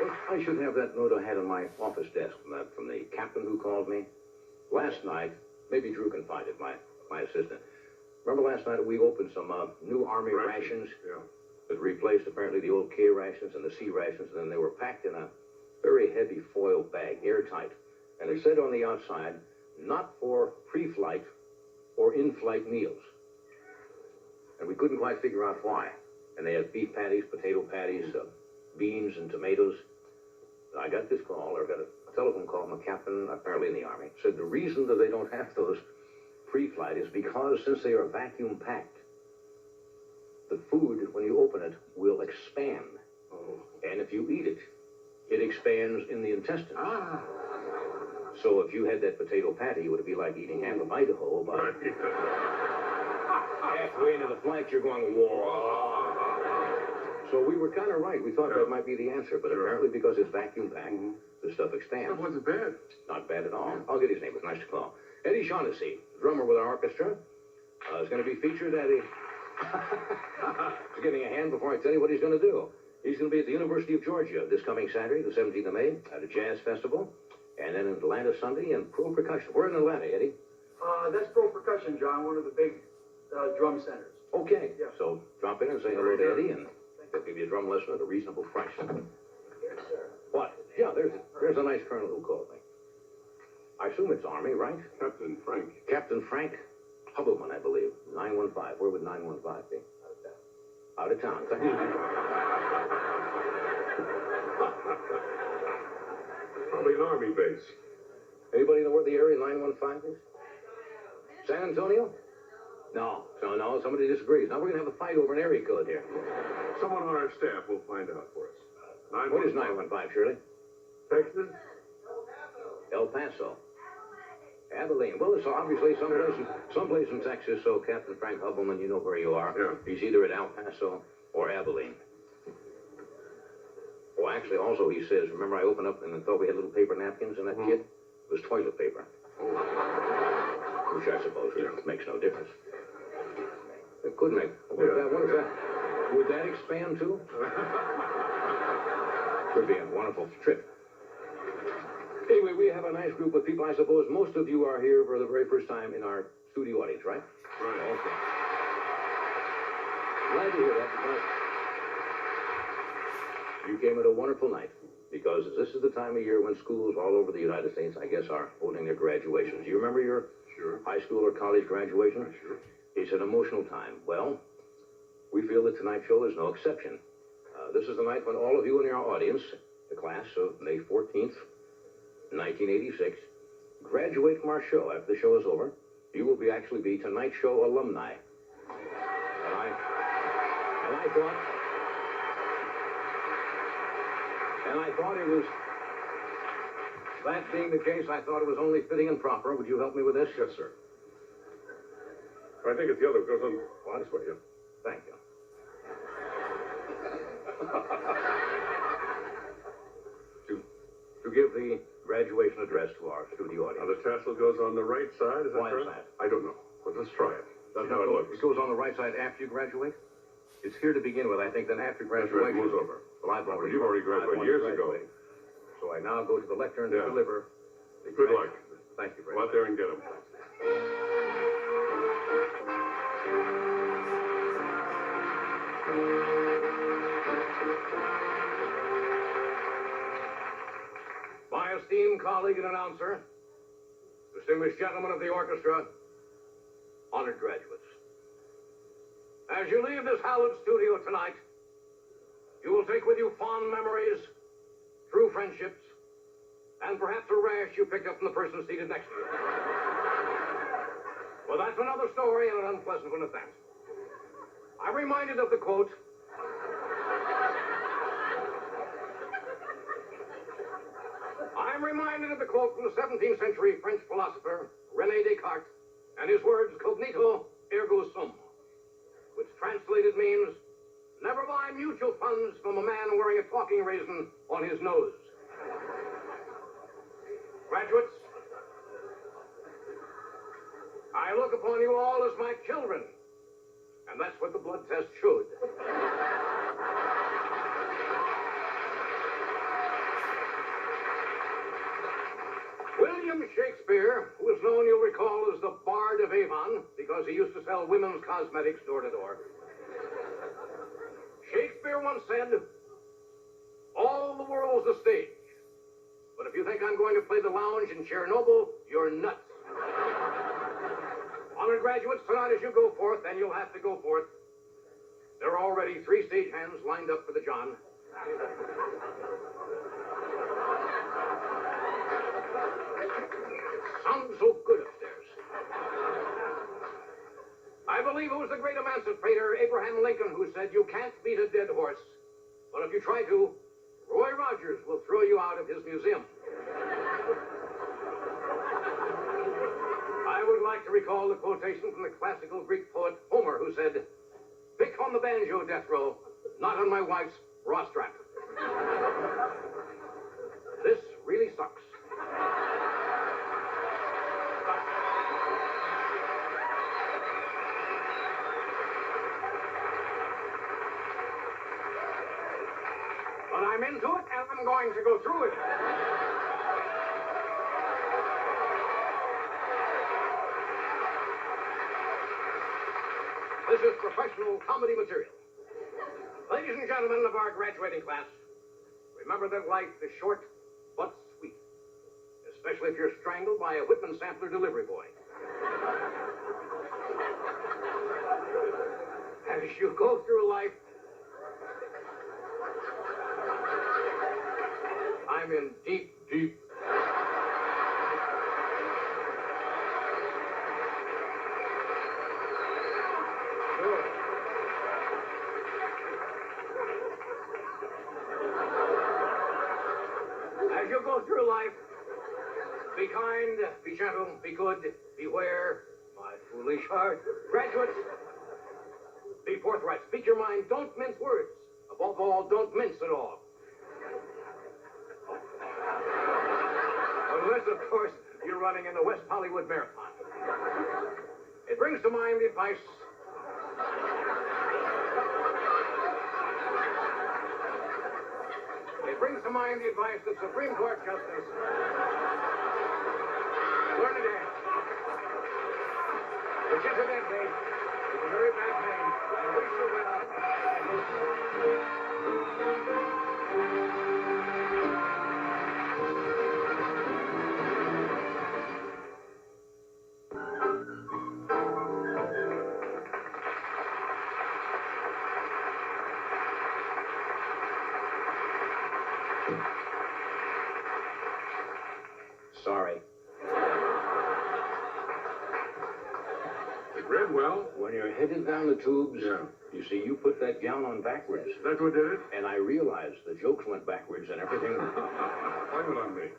Well, I should have that note I had on my office desk from the captain who called me. Last night, maybe Drew can find it, my assistant. Remember last night we opened some new Army rations? Yeah. That replaced apparently the old K rations and the C rations, and then they were packed in a very heavy foil bag, airtight. And it said on the outside, not for pre-flight or in-flight meals. And we couldn't quite figure out why. And they had beef patties, potato patties, beans and tomatoes. I got this call, or got a telephone call from a captain, apparently in the Army, said the reason that they don't have those pre-flight is because since they are vacuum packed, the food, when you open it, will expand. Oh. And if you eat it, it expands in the intestines. Ah. So if you had that potato patty, it would be like eating half of Idaho, but halfway into the flight, you're going, whoa. So we were kind of right. We thought that might be the answer, but apparently because it's vacuum packed, the stuff expands. That wasn't bad. Not bad at all. I'll get his name. It's nice to call. Eddie Shaughnessy, drummer with our orchestra, is going to be featured at a... Just giving a hand before I tell you what he's going to do. He's going to be at the University of Georgia this coming Saturday, the 17th of May, at a jazz festival, and then in Atlanta Sunday, and Pro Percussion. We're in Atlanta, Eddie. That's Pro Percussion, John, one of the big drum centers. Okay. Yeah. So drop in and say hello to Eddie, and they'll give you a drum lesson at a reasonable price. Yes, sir. What? Yeah, there's a nice colonel who called me. I assume it's Army, right? Captain Frank. Captain Frank Hubbleman, I believe. 915. Where would 915 be? Out of town. Thank you. Probably an Army base. Anybody know where the area 915 is? San Antonio? No. Somebody disagrees. Now we're going to have a fight over an area code here. Someone on our staff will find out for us. What is 915, Shirley? Texas? El Paso. Abilene. Well, it's obviously someplace in Texas, so Captain Frank Hubbleman, you know where you are. Yeah. He's either at El Paso or Abilene. Oh, actually, also he says, remember I opened up and I thought we had little paper napkins in that kit? It was toilet paper. Which I suppose makes no difference. It could make. What is that? Would that expand too? Could be a wonderful trip. Anyway, we have a nice group of people. I suppose most of you are here for the very first time in our studio audience, right? Right. Okay. Glad to hear that because you came at a wonderful night. Because this is the time of year when schools all over the United States, I guess, are holding their graduations. Do you remember your high school or college graduation? Sure. It's an emotional time. Well, we feel that tonight's show is no exception. This is the night when all of you in our audience, the class of May 14th, 1986, graduate from our show. After the show is over, you will actually be tonight's show alumni. And I thought it was, that being the case, I thought it was only fitting and proper. Would you help me with this? Yes, sir. I think it's the other. Goes on. Well, this way, yeah. Thank you. to give the graduation address to our studio audience. Now, the tassel goes on the right side, is that Why is correct? that? I don't know, but let's try it. That's how it looks. It goes on the right side after you graduate? It's here to begin with, I think, then after graduation. Moves over. Well, You've already graduated years ago. So I now go to the lectern to deliver. Good luck. Thank you very Go much. out there and get them. My esteemed colleague and announcer, distinguished gentlemen of the orchestra, honored graduates. As you leave this hallowed studio tonight, you will take with you fond memories, true friendships, and perhaps a rash you picked up from the person seated next to you. Well, that's another story and an unpleasant one at that. I'm reminded of the quote, from the 17th century French philosopher René Descartes and his words cognito ergo sum, which translated means never buy mutual funds from a man wearing a talking raisin on his nose. Graduates, I look upon you all as my children, and that's what the blood test showed. William Shakespeare, who is known, you'll recall, as the Bard of Avon, because he used to sell women's cosmetics door to door. Shakespeare once said, all the world's a stage. But if you think I'm going to play the lounge in Chernobyl, you're nuts. Honored graduates, tonight as you go forth, and you'll have to go forth, there are already 3 stagehands lined up for the John. Sounds so good upstairs. I believe it was the great emancipator Abraham Lincoln who said, you can't beat a dead horse, but if you try to, Roy Rogers will throw you out of his museum. I would like to recall the quotation from the classical Greek poet Homer, who said, pick on the banjo, death row, not on my wife's bra strap. This really sucks. But I'm into it, and I'm going to go through it. This is professional comedy material. Ladies and gentlemen of our graduating class, remember that life is short but sweet, especially if you're strangled by a Whitman sampler delivery boy. As you go through life, I'm in deep, deep. As you go through life, be kind, be gentle, be good, beware, my foolish heart. Graduates, be forthright, speak your mind, don't mince words. Above all, don't mince at all. Unless, of course, you're running in the West Hollywood Marathon. It brings to mind the advice. It brings to mind the advice that Supreme Court Justice learn to dance, which incidentally is a very bad thing. I wish you well. Sorry. It read well. When you're headed down the tubes, you see, you put that gown on backwards. That's what did it? And I realized the jokes went backwards and everything. Blame it on me.